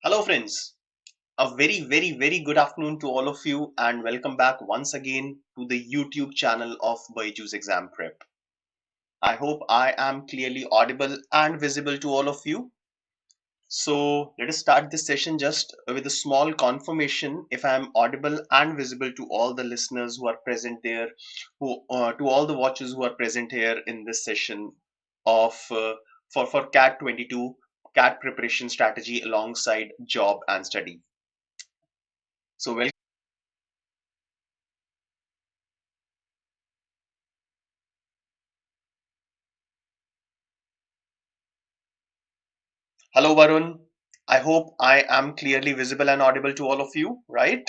Hello, friends. A very good afternoon to all of you, and welcome back once again to the YouTube channel of BYJU'S Exam Prep. I hope I am clearly audible and visible to all of you. So, let us start this session just with a small confirmation if I am audible and visible to all the listeners who are present there, to all the watchers who are present here in this session of for CAT 22 CAT preparation strategy alongside job and study. So, welcome. Hello, Varun. I hope I am clearly visible and audible to all of you, right?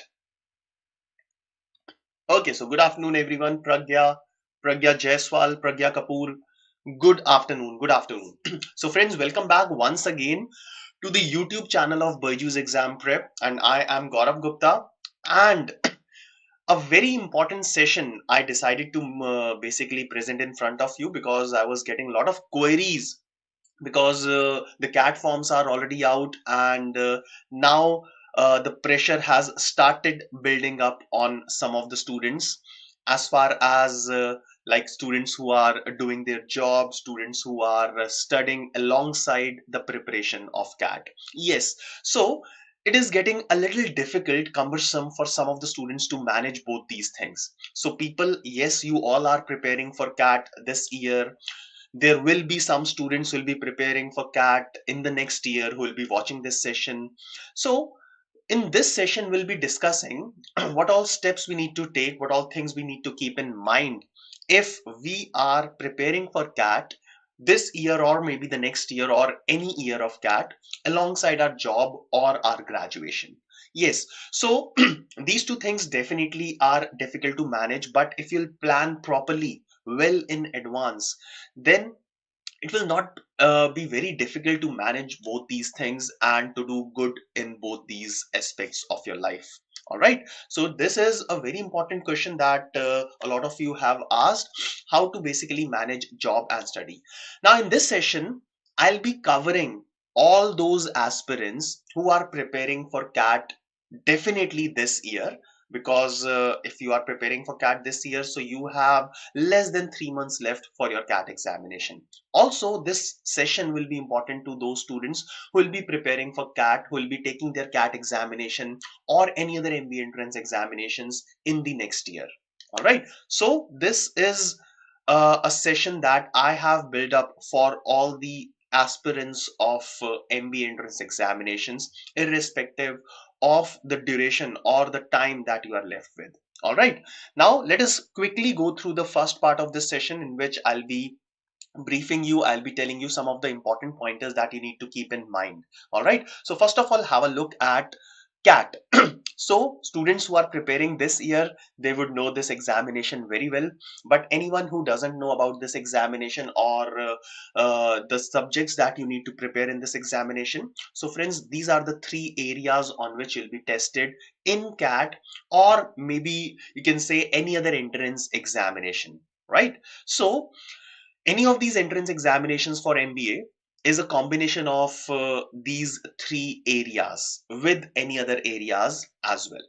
Okay, so good afternoon, everyone. Pragya Jaiswal, Pragya Kapoor. Good afternoon. So, friends, welcome back once again to the YouTube channel of BYJU'S Exam Prep, and I am Gaurav Gupta. And a very important session I decided to basically present in front of you because I was getting a lot of queries because the cat forms are already out and now the pressure has started building up on some of the students as far as like students who are doing their job, students who are studying alongside the preparation of cat. Yes, so it is getting a little difficult, cumbersome for some of the students to manage both these things. So people, yes, you all are preparing for cat this year. There will be some students who will be preparing for cat in the next year who will be watching this session. So in this session we'll be discussing what all steps we need to take, what all things we need to keep in mind if we are preparing for cat this year or maybe the next year or any year of cat alongside our job or our graduation. Yes, so these two things definitely are difficult to manage, but if you'll plan properly well in advance, then it will not be very difficult to manage both these things and to do good in both these aspects of your life. All right, so this is a very important question that a lot of you have asked, how to basically manage job and study. Now in this session I'll be covering all those aspirants who are preparing for cat definitely this year, because if you are preparing for cat this year, so you have less than 3 months left for your cat examination. Also, this session will be important to those students who will be preparing for CAT, who will be taking their CAT examination or any other MBA entrance examinations in the next year. All right. So this is a session that I have built up for all the aspirants of MBA entrance examinations, irrespective of the duration or the time that you are left with. All right. Now let us quickly go through the first part of this session, in which I'll be briefing you. I'll be telling you some of the important pointers that you need to keep in mind. All right, so first of all, have a look at cat. So students who are preparing this year, they would know this examination very well, but anyone who doesn't know about this examination or the subjects that you need to prepare in this examination, so friends, these are the three areas on which you'll be tested in cat, or maybe you can say any other entrance examination, right? So any of these entrance examinations for MBA is a combination of these three areas with any other areas as well.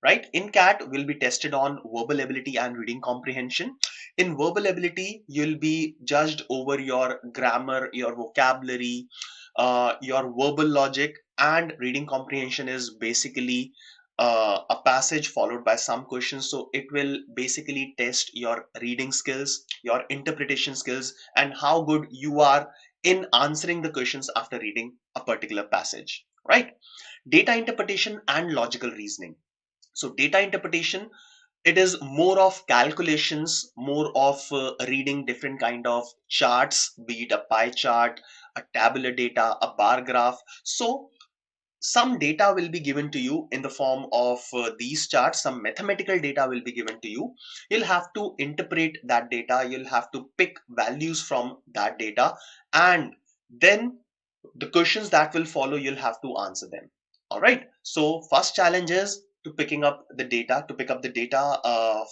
Right? In CAT, will be tested on verbal ability and reading comprehension. In verbal ability, you'll be judged over your grammar, your vocabulary, your verbal logic, and reading comprehension is basically a passage followed by some questions. So it will basically test your reading skills, your interpretation skills, and how good you are in answering the questions after reading a particular passage, right? Data interpretation and logical reasoning. So data interpretation, it is more of calculations, more of reading different kind of charts, be it a pie chart, a tabular data, a bar graph. So some data will be given to you in the form of these charts. Some mathematical data will be given to you. You'll have to interpret that data, you'll have to pick values from that data, and then the questions that will follow, you'll have to answer them. All right, so first challenge is to picking up the data, to pick up the data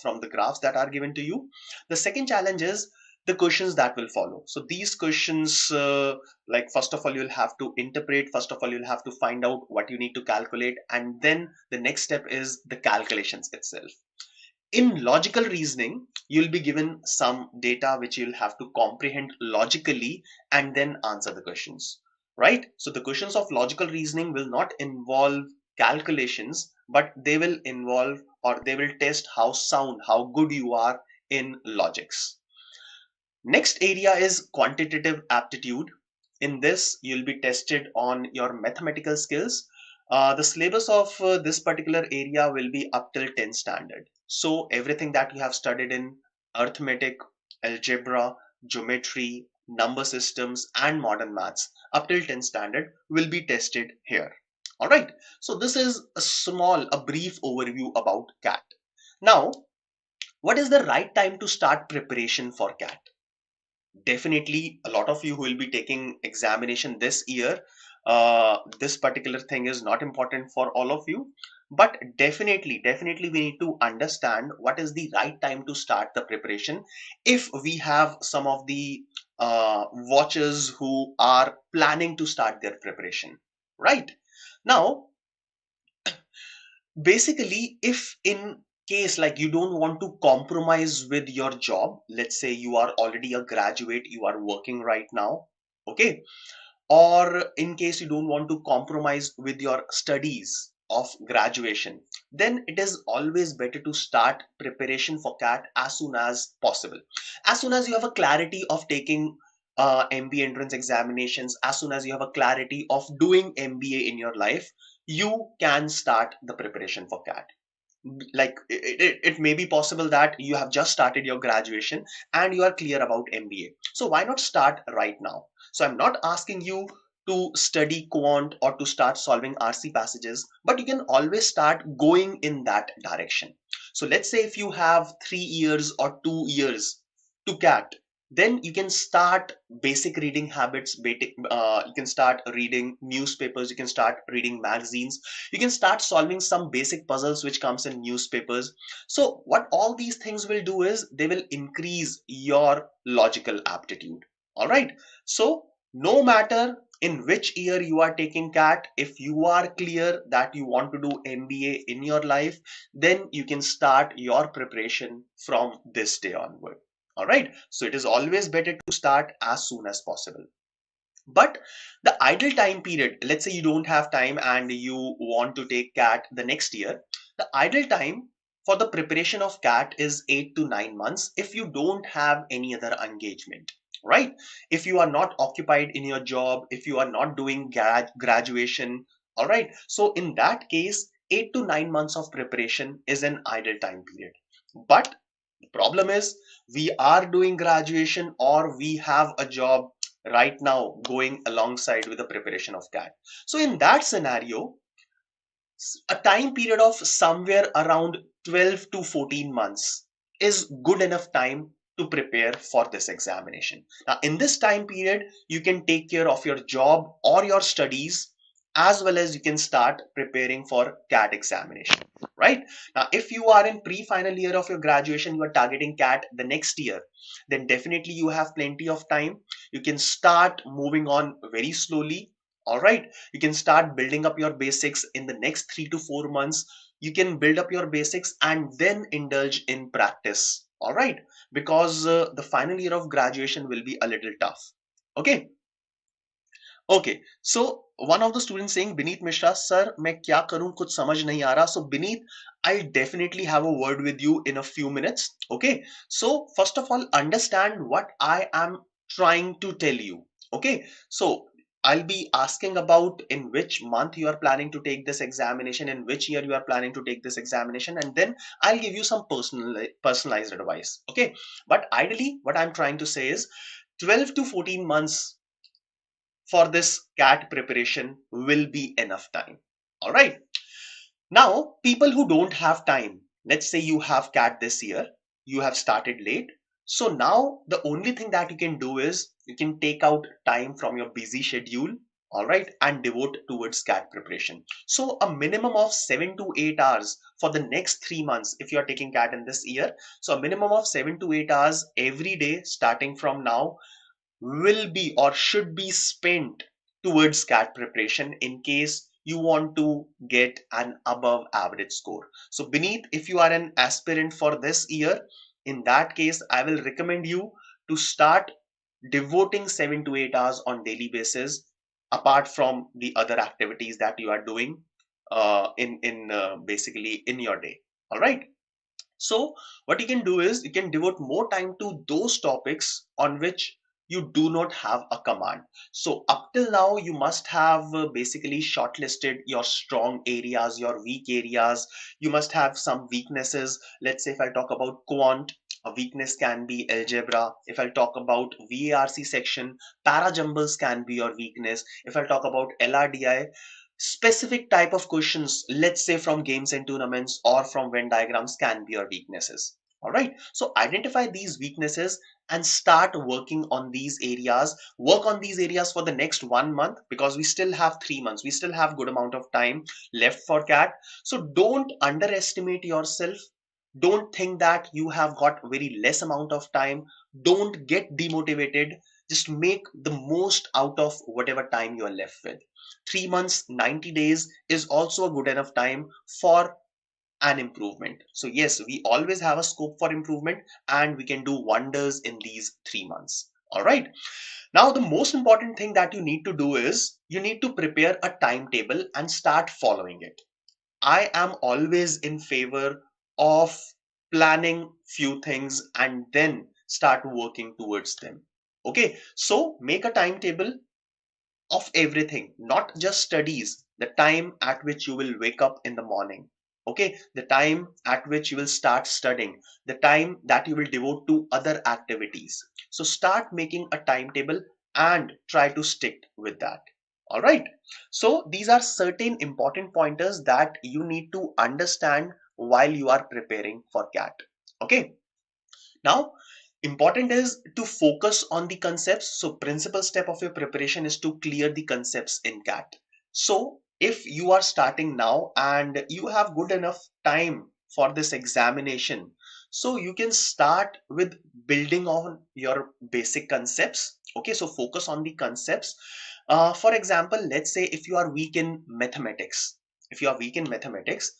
from the graphs that are given to you. The second challenge is the questions that will follow. So these questions, like first of all, you'll have to interpret. First of all, you'll have to find out what you need to calculate, and then the next step is the calculations itself. In logical reasoning, you'll be given some data which you'll have to comprehend logically and then answer the questions, right? So the questions of logical reasoning will not involve calculations, but they will involve, or they will test how sound, how good you are in logics. Next area is quantitative aptitude. In this, you'll be tested on your mathematical skills. The syllabus of this particular area will be up till 10 standard. So everything that you have studied in arithmetic, algebra, geometry, number systems, and modern maths up till 10 standard will be tested here. All right. So this is a brief overview about CAT. Now, what is the right time to start preparation for CAT? Definitely a lot of you who will be taking examination this year, this particular thing is not important for all of you, but definitely we need to understand what is the right time to start the preparation if we have some of the watchers who are planning to start their preparation. Right now, basically, if in case like you don't want to compromise with your job, let's say you are already a graduate, you are working right now, okay, or in case you don't want to compromise with your studies of graduation, then it is always better to start preparation for CAT as soon as possible. As soon as you have a clarity of taking MBA entrance examinations, as soon as you have a clarity of doing MBA in your life, you can start the preparation for CAT. Like it may be possible that you have just started your graduation and you are clear about MBA. So why not start right now? So I'm not asking you to study quant or to start solving RC passages, but you can always start going in that direction. So let's say if you have 3 years or 2 years to CAT, then you can start basic reading habits. You can start reading newspapers, you can start reading magazines, you can start solving some basic puzzles which comes in newspapers. So what all these things will do is they will increase your logical aptitude. All right. So no matter in which year you are taking CAT, if you are clear that you want to do MBA in your life, then you can start your preparation from this day onward. All right. So it is always better to start as soon as possible. But the ideal time period, let's say you don't have time and you want to take CAT the next year, the ideal time for the preparation of CAT is 8 to 9 months if you don't have any other engagement, right? If you are not occupied in your job, if you are not doing graduation, all right? So in that case, 8 to 9 months of preparation is an ideal time period. But the problem is we are doing graduation or we have a job right now going alongside with the preparation of CAT. So in that scenario, a time period of somewhere around 12 to 14 months is good enough time to prepare for this examination. Now, in this time period, you can take care of your job or your studies as well as you can start preparing for CAT examination, right? Now, if you are in pre-final year of your graduation, you are targeting CAT the next year, then definitely you have plenty of time. You can start moving on very slowly. All right, you can start building up your basics in the next 3 to 4 months. You can build up your basics and then indulge in practice. All right, because the final year of graduation will be a little tough. Okay. Okay, so one of the students saying, Beneath Mishra, sir, मैं क्या करूं कुछ समझ नहीं आ रहा. So Beneath, I'll definitely have a word with you in a few minutes. Okay, so first of all, understand what I am trying to tell you. Okay, so I'll be asking about in which month you are planning to take this examination, in which year you are planning to take this examination, and then I'll give you some personalized advice. Okay, but ideally, what I'm trying to say is 12 to 14 months for this CAT preparation will be enough time. All right. Now, people who don't have time, let's say you have CAT this year, you have started late. So now the only thing that you can do is you can take out time from your busy schedule. all right, and devote towards CAT preparation. So a minimum of 7 to 8 hours for the next 3 months if you are taking CAT in this year. So a minimum of 7 to 8 hours every day starting from now will be or should be spent towards CAT preparation in case you want to get an above average score. So beneath, if you are an aspirant for this year, in that case I will recommend you to start devoting 7 to 8 hours on daily basis apart from the other activities that you are doing in basically in your day. All right, so what you can do is you can devote more time to those topics on which you do not have a command. So up till now, you must have basically shortlisted your strong areas, your weak areas. You must have some weaknesses. Let's say if I talk about quant, a weakness can be algebra. If I talk about VARC section, parajumbles can be your weakness. If I talk about LRDI, specific type of questions, let's say from games and tournaments or from Venn diagrams, can be your weaknesses. All right, so identify these weaknesses and start working on these areas. Work on these areas for the next 1 month because we still have 3 months, we still have good amount of time left for CAT. So don't underestimate yourself. Don't think that you have got very less amount of time. Don't get demotivated. Just make the most out of whatever time you are left with. 3 months, 90 days is also a good enough time for an improvement. So yes, we always have a scope for improvement and we can do wonders in these 3 months. All right. Now, the most important thing that you need to do is you need to prepare a timetable and start following it. I am always in favor of planning few things and then start working towards them. Okay, so make a timetable of everything, not just studies, the time at which you will wake up in the morning, okay, the time at which you will start studying, the time that you will devote to other activities. So start making a timetable and try to stick with that. All right. So these are certain important pointers that you need to understand while you are preparing for CAT. Okay. Now, important is to focus on the concepts. So principal step of your preparation is to clear the concepts in CAT. So if you are starting now and you have good enough time for this examination, so you can start with building on your basic concepts. Okay, so focus on the concepts. For example, let's say if you are weak in mathematics, if you are weak in mathematics,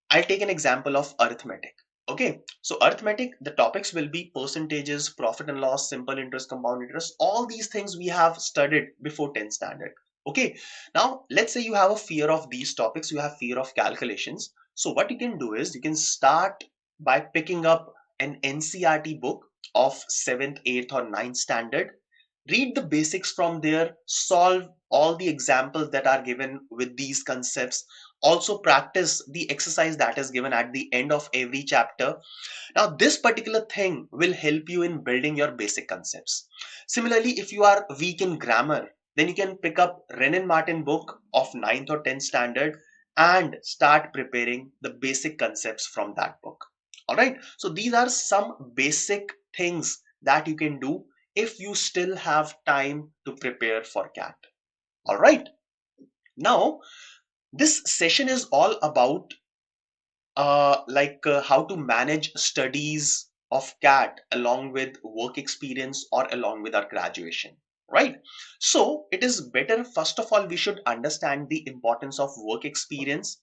I'll take an example of arithmetic. Okay, so arithmetic, the topics will be percentages, profit and loss, simple interest, compound interest. All these things we have studied before 10th standard. Okay, now let's say you have a fear of these topics, you have fear of calculations. So what you can do is you can start by picking up an NCRT book of 7th, 8th or 9th standard. Read the basics from there, solve all the examples that are given with these concepts. Also practice the exercise that is given at the end of every chapter. Now this particular thing will help you in building your basic concepts. Similarly, if you are weak in grammar, then you can pick up Renan Martin book of 9th or 10th standard and start preparing the basic concepts from that book. All right, so these are some basic things that you can do if you still have time to prepare for CAT. All right, now this session is all about how to manage studies of CAT along with work experience or along with our graduation, right? So it is better, first of all, we should understand the importance of work experience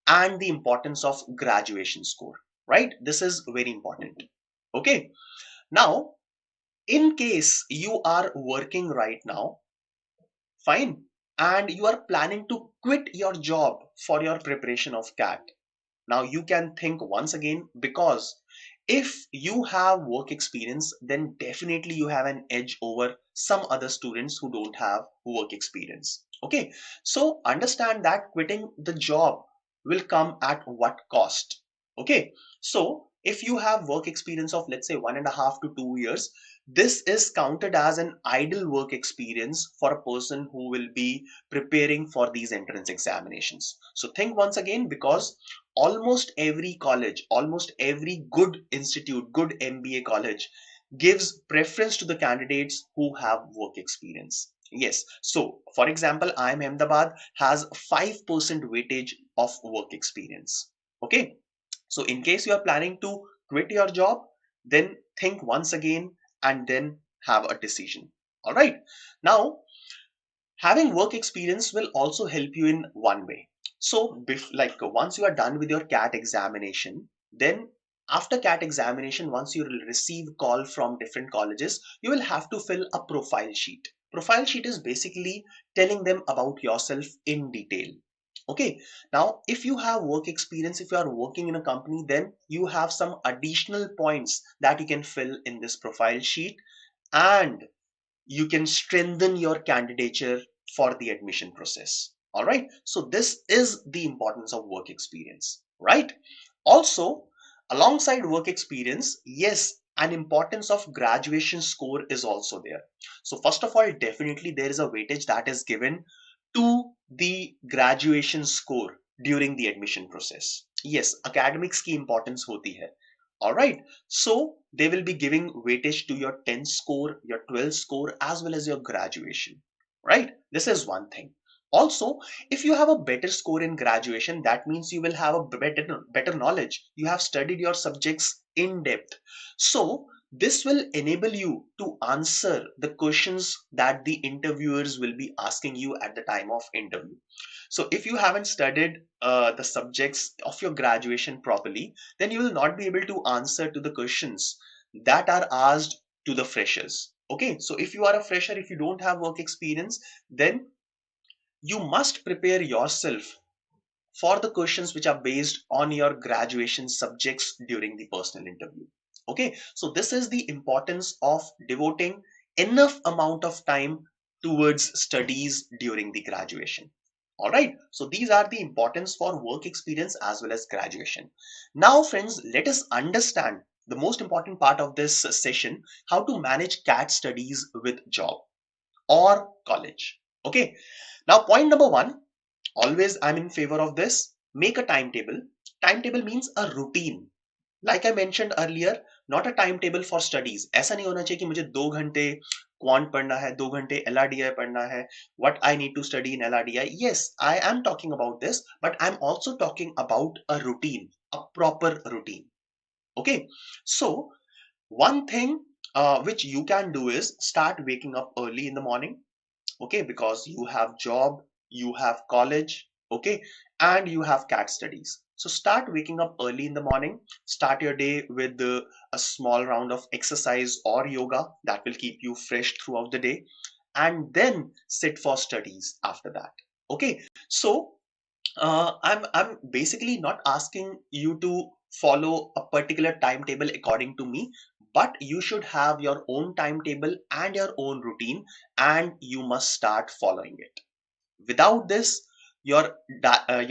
and the importance of graduation score, right? This is very important. Okay, now in case you are working right now, fine, and you are planning to quit your job for your preparation of CAT. Now you can think once again, because if you have work experience, then definitely you have an edge over some other students who don't have work experience. Okay, so understand that quitting the job will come at what cost. Okay, so if you have work experience of let's say 1.5 to 2 years, this is counted as an idle work experience for a person who will be preparing for these entrance examinations. So think once again, because almost every college, almost every good institute, good MBA college gives preference to the candidates who have work experience. Yes. So, for example, IIM Ahmedabad has 5% weightage of work experience. Okay. So, in case you are planning to quit your job, then think once again and then have a decision. All right. Now, having work experience will also help you in one way. So, like once you are done with your CAT examination, then after CAT examination, once you will receive call from different colleges, you will have to fill a profile sheet. Profile sheet is basically telling them about yourself in detail. Okay. Now, if you have work experience, if you are working in a company, then you have some additional points that you can fill in this profile sheet, and you can strengthen your candidature for the admission process. All right. So this is the importance of work experience, right? Also, alongside work experience, yes, an importance of graduation score is also there. So first of all, definitely there is a weightage that is given to the graduation score during the admission process. Yes, academics की importance होती है. All right. So they will be giving weightage to your 10 score, your 12 score, as well as your graduation. Right. This is one thing. Also, if you have a better score in graduation, that means you will have a better knowledge. You have studied your subjects in depth. So this will enable you to answer the questions that the interviewers will be asking you at the time of interview. So if you haven't studied the subjects of your graduation properly, then you will not be able to answer to the questions that are asked to the freshers. Okay, so if you are a fresher, if you don't have work experience, then you must prepare yourself for the questions which are based on your graduation subjects during the personal interview. Okay, so this is the importance of devoting enough amount of time towards studies during the graduation. All right, so these are the importance for work experience as well as graduation. Now friends, let us understand the most important part of this session: how to manage CAT studies with job or college. Okay, now point number one, always I'm in favor of this: make a timetable. Timetable means a routine. Like I mentioned earlier, not a timetable for studies. ऐसा नहीं होना चाहिए कि मुझे 2 घंटे quant पढ़ना है, 2 घंटे LRDI पढ़ना है. What I need to study in LRDI? Yes, I am talking about this, but I'm also talking about a routine, a proper routine. Okay, so one thing which you can do is start waking up early in the morning. Okay, because you have job, you have college, okay, and you have CAT studies. So start waking up early in the morning. Start your day with a small round of exercise or yoga that will keep you fresh throughout the day, and then sit for studies after that. Okay, so I'm basically not asking you to follow a particular timetable according to me, but you should have your own timetable and your own routine, and you must start following it. Without this, your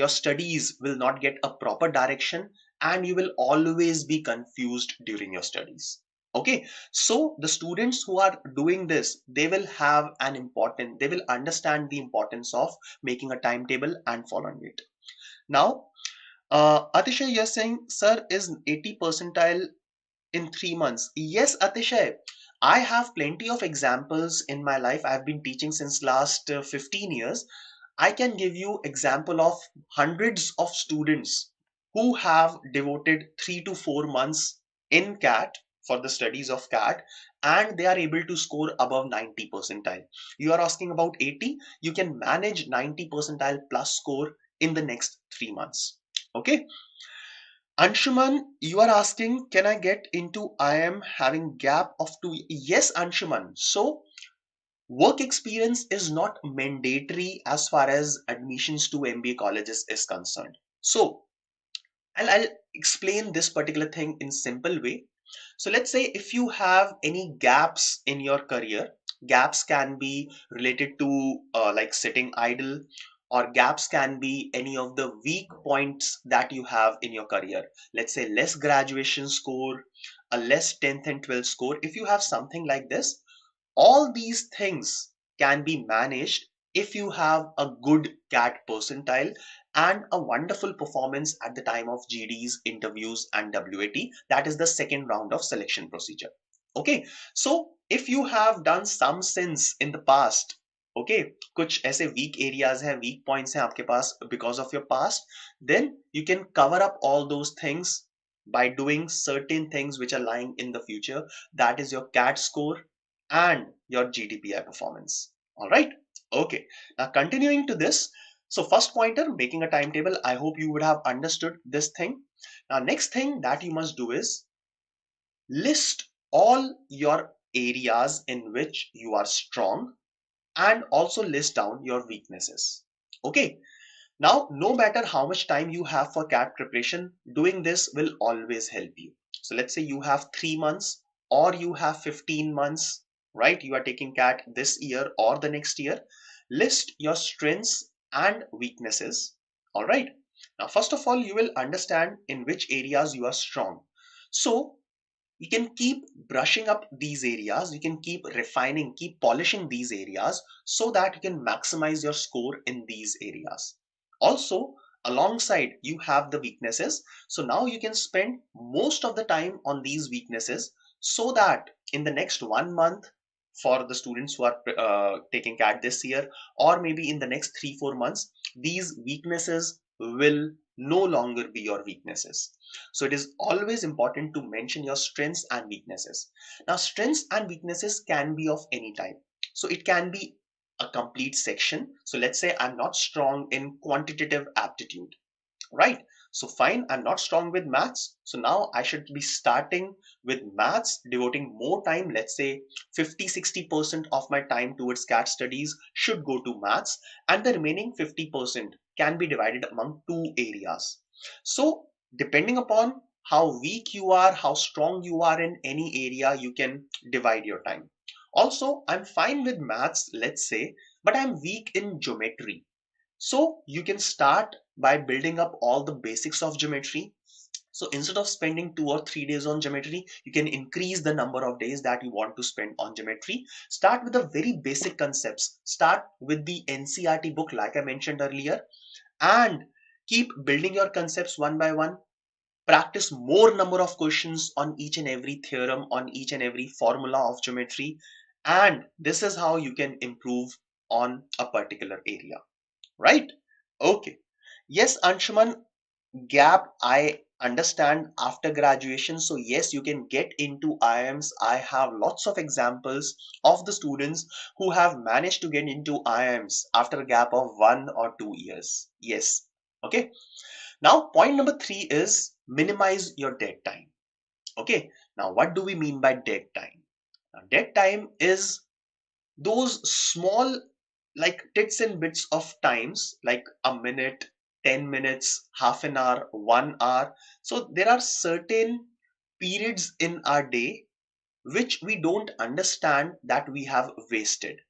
studies will not get a proper direction, and you will always be confused during your studies. Okay, so the students who are doing this, they will have an important, they will understand the importance of making a timetable and following it. Now, Atishay, you're saying, sir, is 80 percentile in 3 months? Yes, Atishay. I have plenty of examples in my life. I've been teaching since last 15 years. I can give you example of hundreds of students who have devoted 3 to 4 months in CAT for the studies of CAT, and they are able to score above 90 percentile. You are asking about 80, you can manage 90 percentile plus score in the next 3 months. Okay. Anshuman, you are asking, can I get into IIM having gap of 2? Yes, Anshuman. So work experience is not mandatory as far as admissions to MBA colleges is concerned. So I'll explain this particular thing in simple way. So let's say if you have any gaps in your career, gaps can be related to like sitting idle, or gaps can be any of the weak points that you have in your career. Let's say less graduation score, a less 10th and 12th score. If you have something like this, all these things can be managed if you have a good CAT percentile and a wonderful performance at the time of GDs, interviews, and WAT. That is the second round of selection procedure. Okay, so if you have done some sins in the past, okay कुछ ऐसे weak areas हैं, weak points हैं आपके पास because of your past, then you can cover up all those things by doing certain things which are lying in the future. That is your CAT score and your GDPI performance. All right. Okay. Now continuing to this. So first pointer, making a timetable. I hope you would have understood this thing. Now next thing that you must do is list all your areas in which you are strong and also list down your weaknesses. Okay. Now, no matter how much time you have for CAT preparation, doing this will always help you. So let's say you have 3 months or you have 15 months, right? You are taking CAT this year or the next year. List your strengths and weaknesses. All right. Now, first of all, you will understand in which areas you are strong. So you can keep brushing up these areas, you can keep refining, keep polishing these areas so that you can maximize your score in these areas. Also, alongside you have the weaknesses, so now you can spend most of the time on these weaknesses so that in the next 1 month, for the students who are taking CAT this year, or maybe in the next 3-4 months, these weaknesses will no longer be your weaknesses. So it is always important to mention your strengths and weaknesses. Now, strengths and weaknesses can be of any type. So it can be a complete section. So let's say I'm not strong in quantitative aptitude, right? So fine, I'm not strong with maths. So now I should be starting with maths, devoting more time. Let's say 50-60% of my time towards CAT studies should go to maths, and the remaining 50% can be divided among two areas. So depending upon how weak you are, how strong you are in any area, you can divide your time. Also, I'm fine with maths, let's say, but I'm weak in geometry. So you can start by building up all the basics of geometry. So instead of spending 2 or 3 days on geometry, you can increase the number of days that you want to spend on geometry. Start with the very basic concepts. Start with the NCERT book, like I mentioned earlier, and keep building your concepts one by one. Practice more number of questions on each and every theorem, on each and every formula of geometry. And this is how you can improve on a particular area, right? Okay. Yes, Anshuman, gap, I understand after graduation. So yes, you can get into IIMs. I have lots of examples of the students who have managed to get into IIMs after a gap of 1 or 2 years. Yes. Okay. Now, point number 3 is minimize your dead time. Okay. Now, what do we mean by dead time? Now, dead time is those small like tits and bits of times, like a minute, 10 minutes, half an hour, 1 hour. So there are certain periods in our day which we don't understand that we have wasted.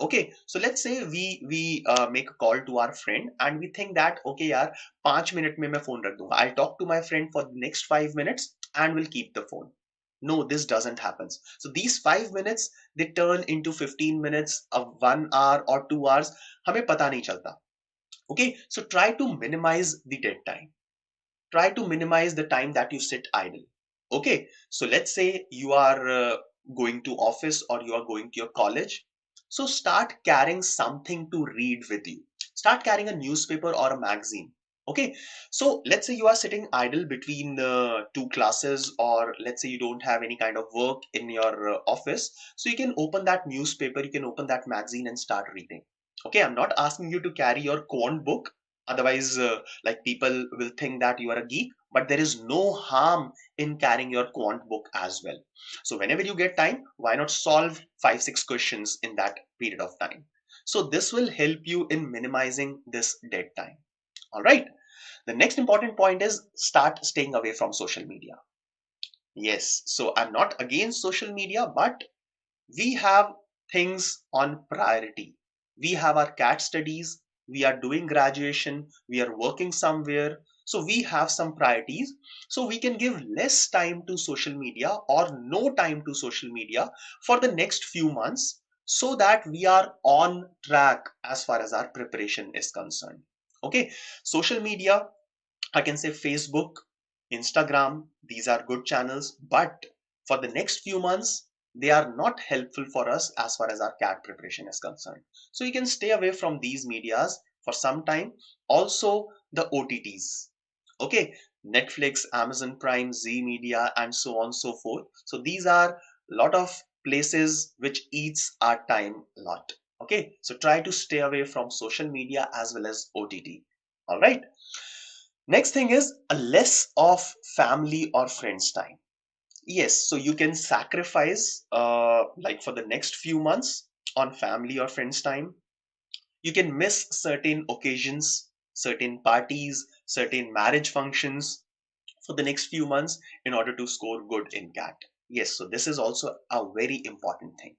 Okay, so let's say we make a call to our friend and we think that okay yaar 5 minute mein main phone rakh dunga, I'll talk to my friend for the next 5 minutes and we'll keep the phone. No, this doesn't happen. So these 5 minutes, they turn into 15 minutes of 1 hour or 2 hours. हमें पता नहीं चलता. Okay, so try to minimize the dead time. Try to minimize the time that you sit idle. Okay, so let's say you are going to office or you are going to your college. So start carrying something to read with you. Start carrying a newspaper or a magazine. Okay, so let's say you are sitting idle between two classes, or let's say you don't have any kind of work in your office. So you can open that newspaper, you can open that magazine and start reading. Okay, I'm not asking you to carry your quant book. Otherwise, like people will think that you are a geek, but there is no harm in carrying your quant book as well. So whenever you get time, why not solve 5-6 questions in that period of time? So this will help you in minimizing this dead time. All right. The next important point is start staying away from social media. Yes. So I'm not against social media, but we have things on priority. We have our CAT studies, we are doing graduation, we are working somewhere. So we have some priorities. So we can give less time to social media or no time to social media for the next few months so that we are on track as far as our preparation is concerned. Okay, social media, I can say Facebook, Instagram, these are good channels, but for the next few months, they are not helpful for us as far as our CAT preparation is concerned. So you can stay away from these medias for some time. Also the OTTs. Okay, Netflix, Amazon Prime, Z Media, and so on so forth. So these are a lot of places which eats our time a lot. Okay, so try to stay away from social media as well as OTT. All right. Next thing is a less of family or friends time. Yes, so you can sacrifice like for the next few months on family or friends time. You can miss certain occasions, certain parties, certain marriage functions for the next few months in order to score good in CAT. Yes, so this is also a very important thing.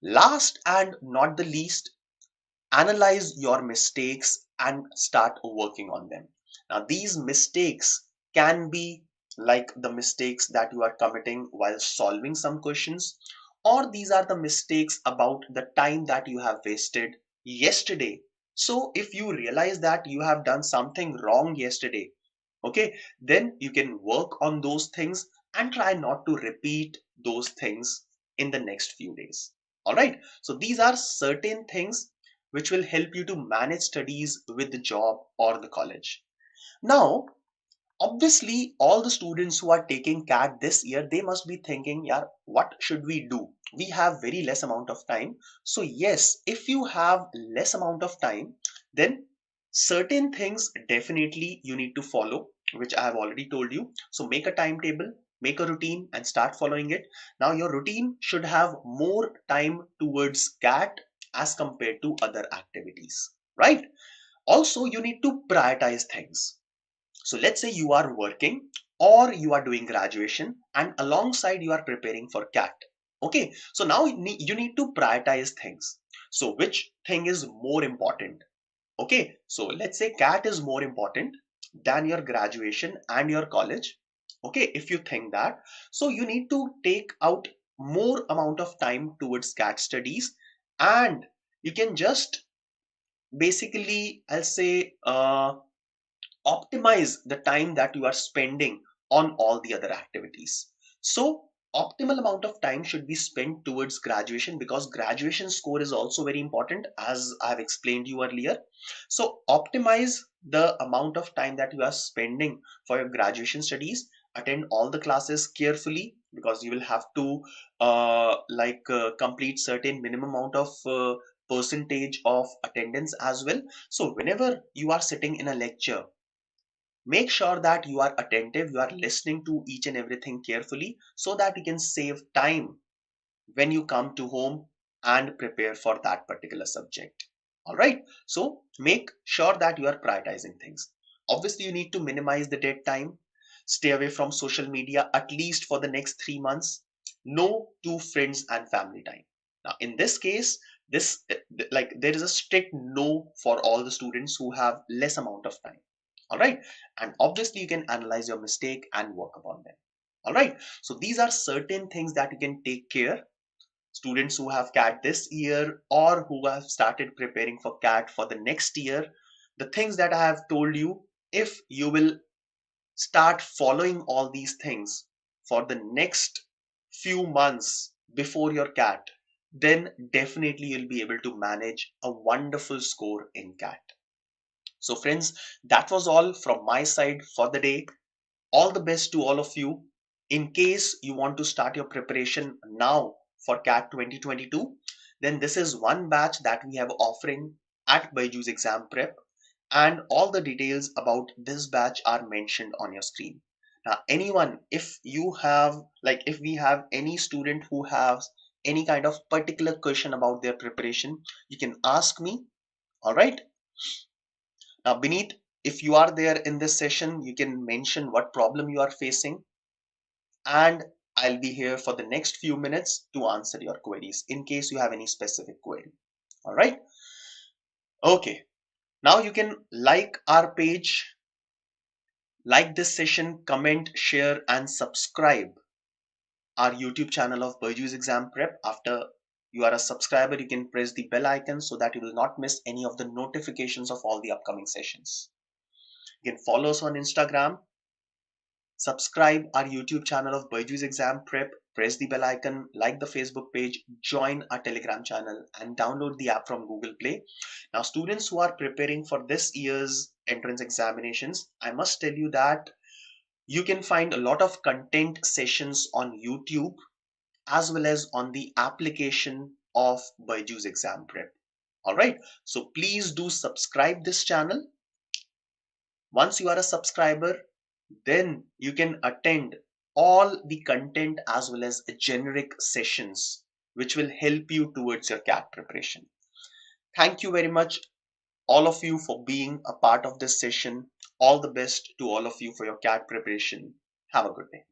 Last and not the least, analyze your mistakes and start working on them. Now, these mistakes can be like the mistakes that you are committing while solving some questions, or these are the mistakes about the time that you have wasted yesterday. So, if you realize that you have done something wrong yesterday, okay, then you can work on those things and try not to repeat those things in the next few days. All right, so these are certain things which will help you to manage studies with the job or the college. Now, obviously, all the students who are taking CAT this year, they must be thinking, yeah, what should we do? We have very less amount of time. So yes, if you have less amount of time, then certain things definitely you need to follow, which I have already told you. So make a timetable, make a routine and start following it. Now your routine should have more time towards CAT as compared to other activities, right? Also, you need to prioritize things. So let's say you are working or you are doing graduation and alongside you are preparing for CAT. Okay, so now you need to prioritize things. So which thing is more important? Okay, so let's say CAT is more important than your graduation and your college. Okay, if you think that, so you need to take out more amount of time towards CAT studies, and you can just basically, I'll say, optimize the time that you are spending on all the other activities. So optimal amount of time should be spent towards graduation, because graduation score is also very important, as I have explained you earlier. So optimize the amount of time that you are spending for your graduation studies. Attend all the classes carefully, because you will have to complete certain minimum amount of percentage of attendance as well. So whenever you are sitting in a lecture, make sure that you are attentive, you are listening to each and everything carefully, so that you can save time when you come to home and prepare for that particular subject. All right, so make sure that you are prioritizing things. Obviously, you need to minimize the dead time, stay away from social media at least for the next 3 months, no to friends and family time. Now in this case, this like there is a strict no for all the students who have less amount of time. All right, and obviously you can analyze your mistake and work upon them. All right, so these are certain things that you can take care. Students who have CAT this year or who have started preparing for CAT for the next year, the things that I have told you, if you will start following all these things for the next few months before your CAT, then definitely you'll be able to manage a wonderful score in CAT. So friends, that was all from my side for the day. All the best to all of you. In case you want to start your preparation now for CAT 2022, then this is one batch that we have offering at BYJU'S Exam Prep, and all the details about this batch are mentioned on your screen. Now, anyone, if you have, if we have any student who has any kind of particular question about their preparation, you can ask me. All right. Now, Beneath, if you are there in this session, you can mention what problem you are facing, and I'll be here for the next few minutes to answer your queries in case you have any specific query. All right. Okay. Now you can like our page, like this session, comment, share, and subscribe our YouTube channel of BYJU'S Exam Prep. After you are a subscriber, you can press the bell icon so that you will not miss any of the notifications of all the upcoming sessions. You can follow us on Instagram, subscribe our YouTube channel of BYJU'S Exam Prep, press the bell icon, like the Facebook page, join our Telegram channel, and download the app from Google Play. Now, students who are preparing for this year's entrance examinations, I must tell you that you can find a lot of content sessions on YouTube as well as on the application of BYJU'S Exam Prep. Alright, so please do subscribe this channel. Once you are a subscriber, then you can attend all the content as well as generic sessions which will help you towards your CAT preparation. Thank you very much, all of you, for being a part of this session. All the best to all of you for your CAT preparation. Have a good day.